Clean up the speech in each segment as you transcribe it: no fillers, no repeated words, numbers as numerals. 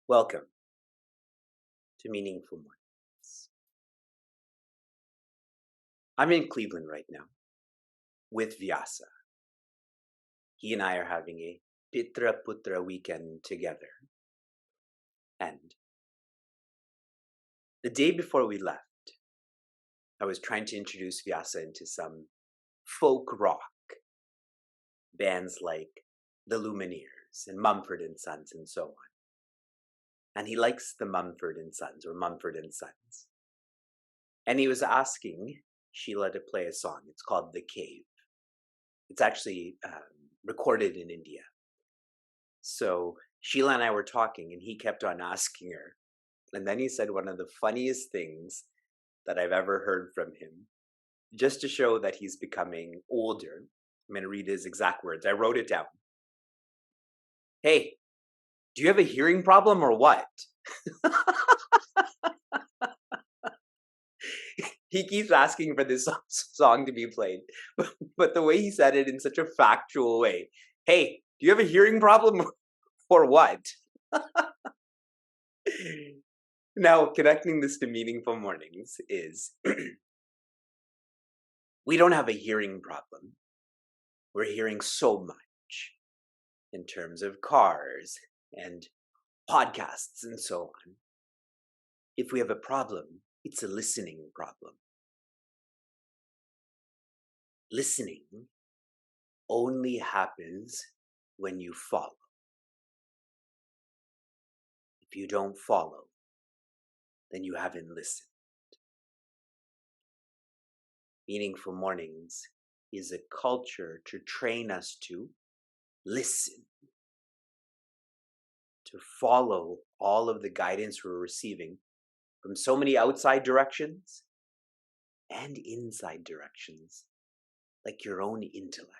Welcome to Meaningful Mornings. I'm in Cleveland right now with Vyasa. He and I are having a Pitra Putra weekend together. And the day before we left, I was trying to introduce Vyasa into some folk rock bands like the Lumineers and Mumford and Sons and so on. And he likes the Mumford and Sons or Mumford and Sons. And he was asking Sheila to play a song. It's called The Cave. It's actually recorded in India. So Sheila and I were talking and he kept on asking her. And then he said one of the funniest things that I've ever heard from him, just to show that he's becoming older. I'm going to read his exact words. I wrote it down. Hey, do you have a hearing problem or what? He keeps asking for this song to be played, but the way he said it in such a factual way. Hey, do you have a hearing problem or what? Now, connecting this to Meaningful Mornings is we don't have a hearing problem. We're hearing so much in terms of cars and podcasts and so on. If we have a problem, it's a listening problem. Listening only happens when you follow. If you don't follow, then you haven't listened. Meaningful Mornings is a culture to train us to listen, to follow all of the guidance we're receiving from so many outside directions and inside directions, like your own intellect.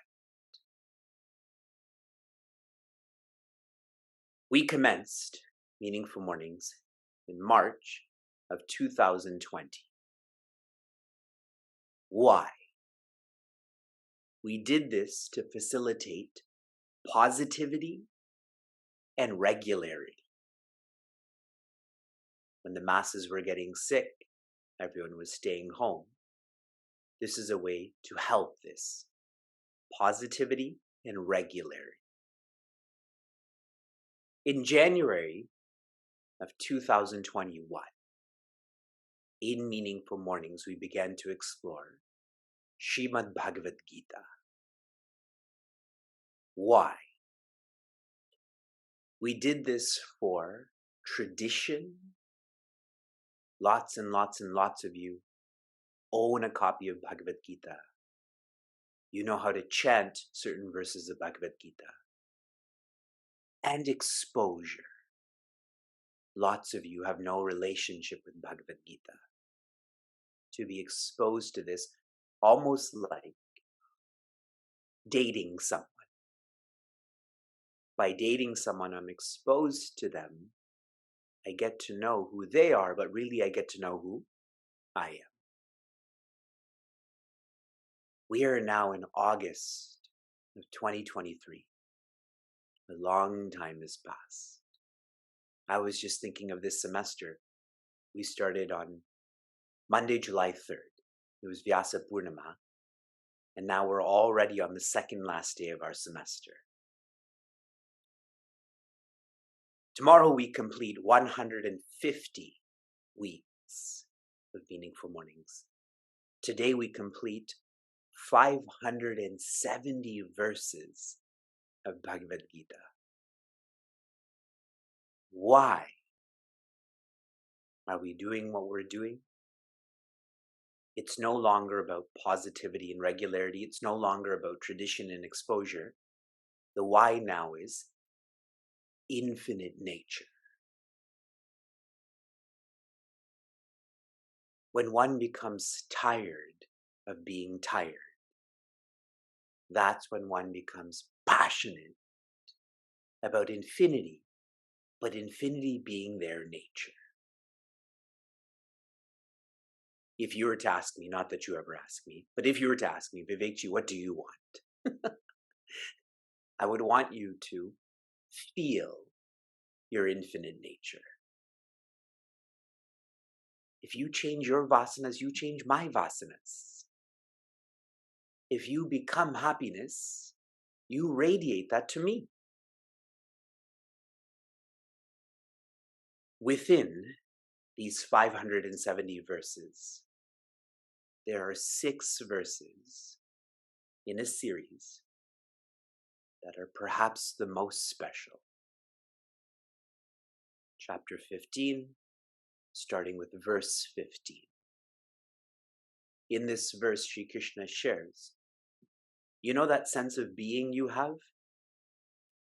We commenced Meaningful Mornings in March of 2020. Why? We did this to facilitate positivity and regularity. When the masses were getting sick, everyone was staying home. This is a way to help this positivity and regularity. In January of 2021, in Meaningful Mornings, we began to explore Srimad Bhagavad Gita. Why? We did this for tradition. Lots and lots and lots of you own a copy of Bhagavad Gita. You know how to chant certain verses of Bhagavad Gita. And exposure. Lots of you have no relationship with Bhagavad Gita. To be exposed to this, almost like dating someone. By dating someone, I'm exposed to them. I get to know who they are, but really I get to know who I am. We are now in August of 2023. A long time has passed. I was just thinking of this semester. We started on Monday, July 3rd. It was Vyasa Purnima. And now we're already on the second last day of our semester. Tomorrow we complete 150 weeks of Meaningful Mornings. Today we complete 570 verses of Bhagavad Gita. Why? Are we doing what we're doing? It's no longer about positivity and regularity. It's no longer about tradition and exposure. The why now is infinite nature. When one becomes tired of being tired, that's when one becomes passionate about infinity, but infinity being their nature. If you were to ask me, not that you ever ask me, but if you were to ask me, Vivekji, what do you want? I would want you to feel your infinite nature. If you change your vasanas, you change my vasanas. If you become happiness, you radiate that to me. Within these 570 verses, there are 6 verses in a series that are perhaps the most special. Chapter 15, starting with verse 15. In this verse, Sri Krishna shares, you know that sense of being you have?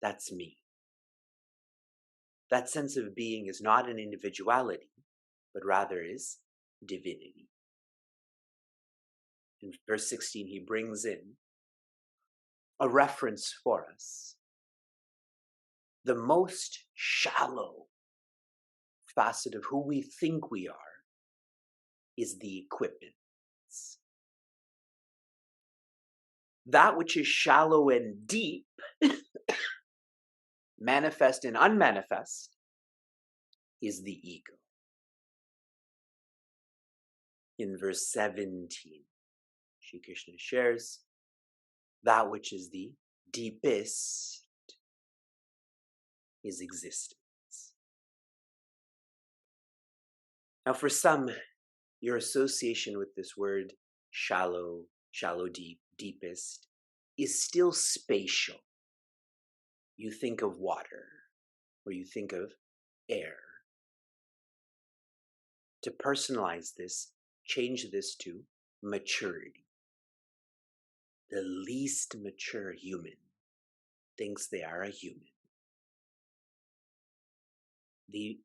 That's me. That sense of being is not an individuality, but rather is divinity. In verse 16, he brings in a reference for us. The most shallow facet of who we think we are is the equipments. That which is shallow and deep, manifest and unmanifest, is the ego. In verse 17, Sri Krishna shares that which is the deepest is existence. Now, for some, your association with this word shallow, deep, deepest is still spatial. You think of water, or you think of air. To personalize this, change this to maturity. The least mature human thinks they are a human. The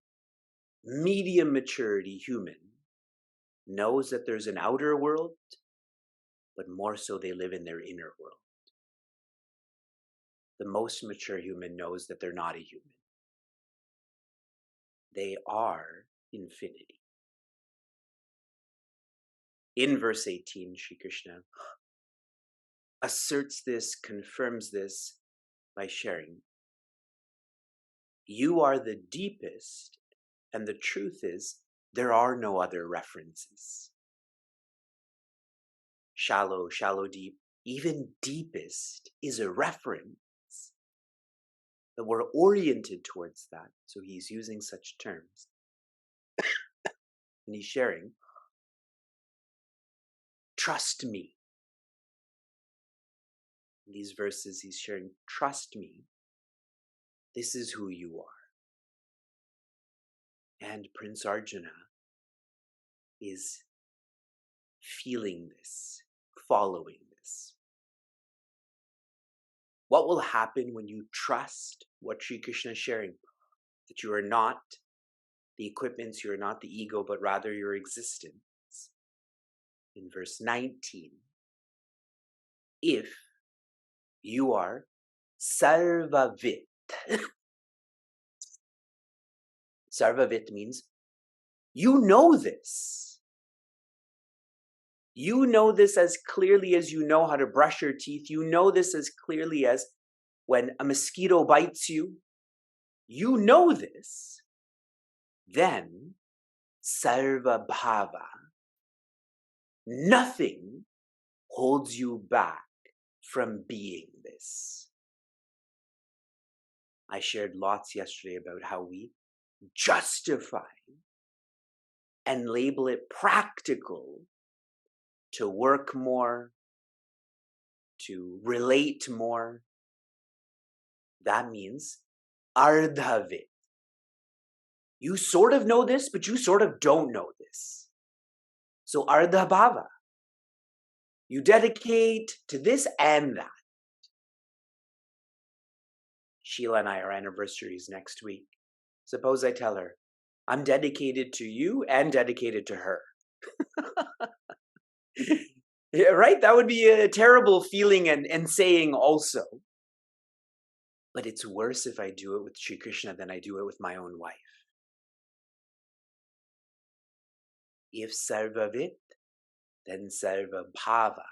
medium maturity human knows that there's an outer world, but more so they live in their inner world. The most mature human knows that they're not a human. They are infinity. In verse 18, Sri Krishna asserts this, confirms this by sharing, you are the deepest, and the truth is, there are no other references. Shallow, deep, even deepest is a reference. But we're oriented towards that, so he's using such terms. And he's sharing, trust me. In these verses, he's sharing, trust me, this is who you are. And Prince Arjuna is feeling this, following this. What will happen when you trust what Sri Krishna is sharing? That you are not the equipments, you are not the ego, but rather your existence. In verse 19, if you are sarvavit. Sarvavit means you know this. You know this as clearly as you know how to brush your teeth. You know this as clearly as when a mosquito bites you. You know this. Then, sarva bhava, nothing holds you back from being this. I shared lots yesterday about how we justify and label it practical to work more, to relate more. That means ardhavit. You sort of know this, but you sort of don't know this. So Ardha Bhava. You dedicate to this and that. Sheila and I, our anniversary is next week. Suppose I tell her, I'm dedicated to you and dedicated to her. Yeah, right? That would be a terrible feeling and saying also. But it's worse if I do it with Sri Krishna than I do it with my own wife. If Sarvavit, then Sarva Bhava.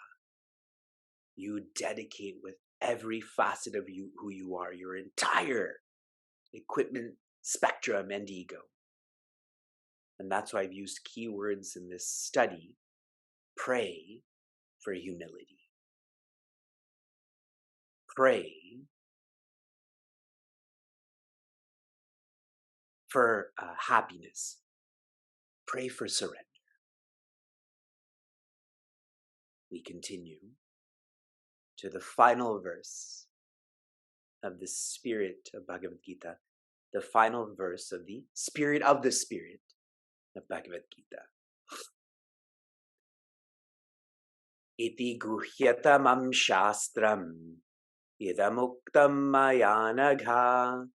You dedicate with every facet of you, who you are, your entire equipment, spectrum, and ego. And that's why I've used keywords in this study. Pray for humility. Pray for happiness. Pray for surrender. We continue to the final verse of the spirit of Bhagavad Gita, the final verse of the spirit of Bhagavad Gita. Iti guhyatamam shastram idamuktam maya nagha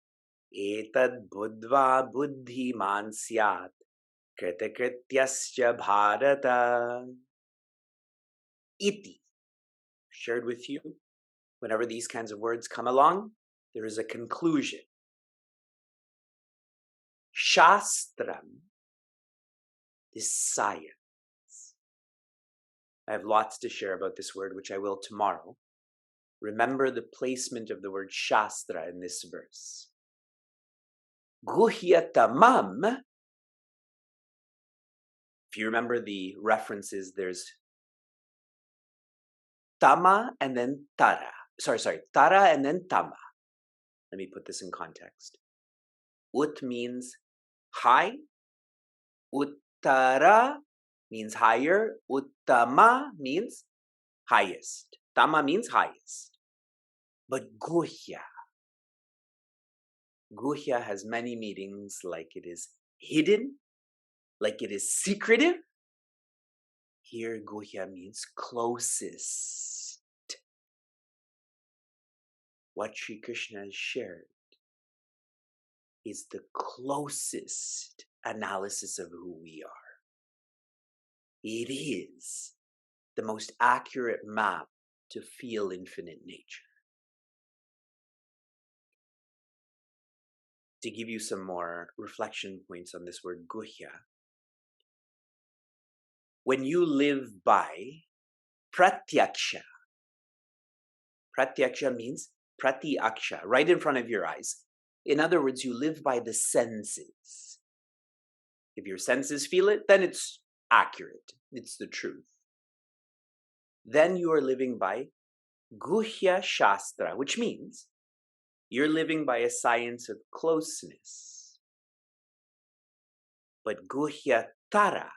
etad buddva buddhiman syat kritakrityascha bharata. Iti, shared with you, whenever these kinds of words come along, there is a conclusion. Shastram, this science. I have lots to share about this word, which I will tomorrow. Remember the placement of the word Shastra in this verse. Guhyatamam, if you remember the references, there's Tama and then Tara. Tara and then Tama. Let me put this in context. Ut means high. Uttara means higher. Uttama means highest. Tama means highest. But Guhya has many meanings, like it is hidden, like it is secretive. Here, Guhya means closest. What Sri Krishna has shared is the closest analysis of who we are. It is the most accurate map to feel infinite nature. To give you some more reflection points on this word Guhya, when you live by pratyaksha means pratyaksha, right in front of your eyes. In other words, you live by the senses. If your senses feel it, then it's accurate. It's the truth. Then you are living by Guhya Shastra, which means you're living by a science of closeness. But Guhya Tara,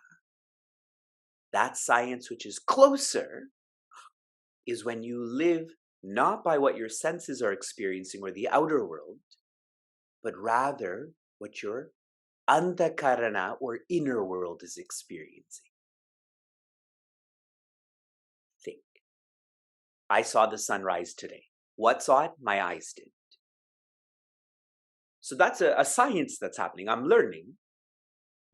that science which is closer, is when you live not by what your senses are experiencing or the outer world, but rather what your antakarana or inner world is experiencing. Think. I saw the sunrise today. What saw it? My eyes did. So that's a science that's happening. I'm learning,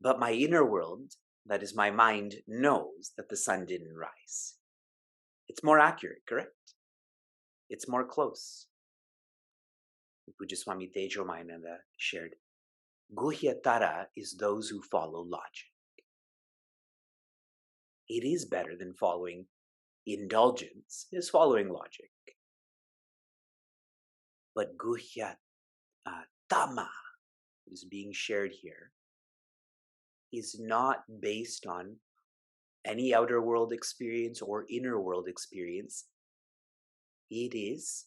but my inner world, that is my mind, knows that the sun didn't rise. It's more accurate, correct? It's more close. Pujaswami Tejomayananda shared, Guhyatara is those who follow logic. It is better than following indulgence, is following logic. But Guhyatama is being shared here is not based on any outer world experience or inner world experience. It is,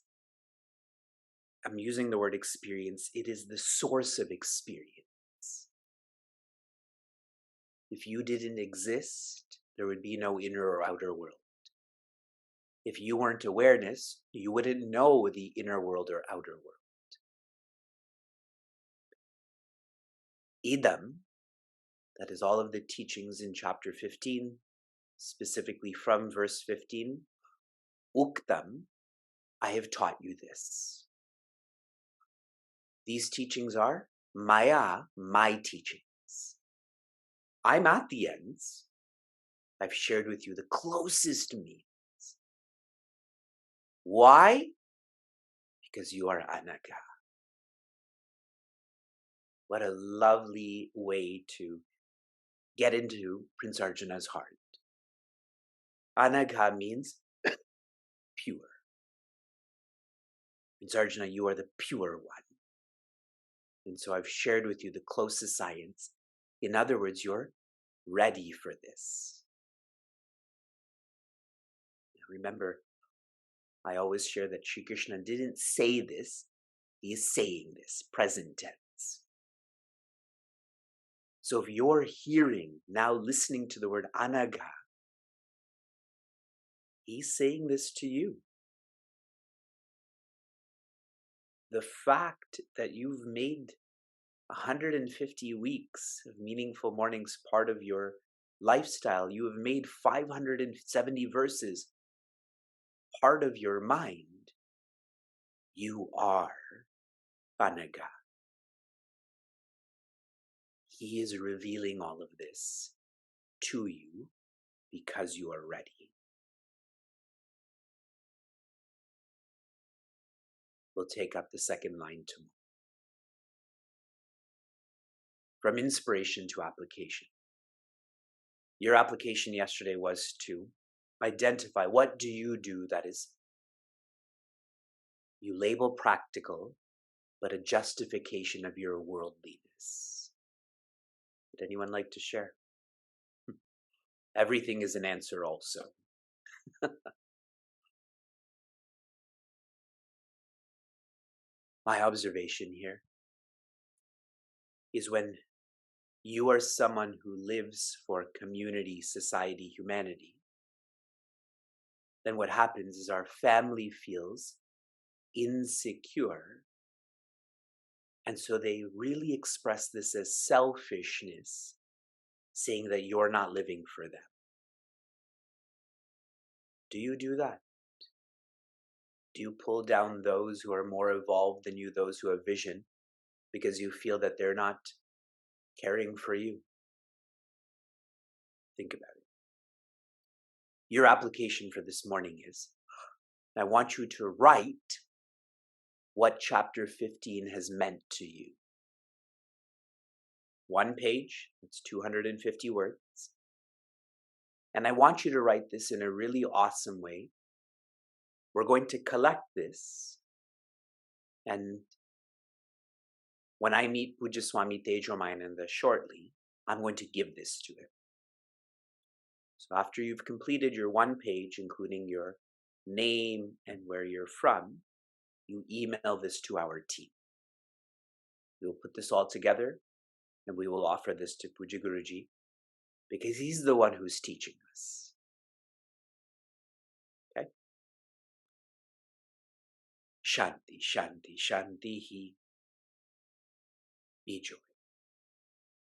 I'm using the word experience, it is the source of experience. If you didn't exist, there would be no inner or outer world. If you weren't awareness, you wouldn't know the inner world or outer world. Idam, that is all of the teachings in chapter 15, specifically from verse 15, Uktam, I have taught you this. These teachings are Maya, my teachings. I'm at the ends. I've shared with you the closest means. Why? Because you are Anaga. What a lovely way to get into Prince Arjuna's heart. Anagha means pure. Prince Arjuna, you are the pure one. And so I've shared with you the closest science. In other words, you're ready for this. Remember, I always share that Sri Krishna didn't say this. He is saying this, present tense. So if you're hearing, now listening to the word Anagha, he's saying this to you. The fact that you've made 150 weeks of meaningful mornings part of your lifestyle, you have made 570 verses part of your mind, you are Anagha. He is revealing all of this to you because you are ready. We'll take up the second line tomorrow. From inspiration to application. Your application yesterday was to identify what do you do that is, you label practical, but a justification of your worldliness. Would anyone like to share? Everything is an answer also. My observation here is when you are someone who lives for community, society, humanity, then what happens is our family feels insecure. And so they really express this as selfishness, saying that you're not living for them. Do you do that? Do you pull down those who are more evolved than you, those who have vision, because you feel that they're not caring for you? Think about it. Your application for this morning is, I want you to write what chapter 15 has meant to you. One page, it's 250 words. And I want you to write this in a really awesome way. We're going to collect this. And when I meet Pujaswami Tejomayananda shortly, I'm going to give this to him. So after you've completed your one page, including your name and where you're from, you email this to our team. We'll put this all together and we will offer this to Puja Guruji because he's the one who's teaching us. Okay? Shanti, Shanti, Shanti, Be joy.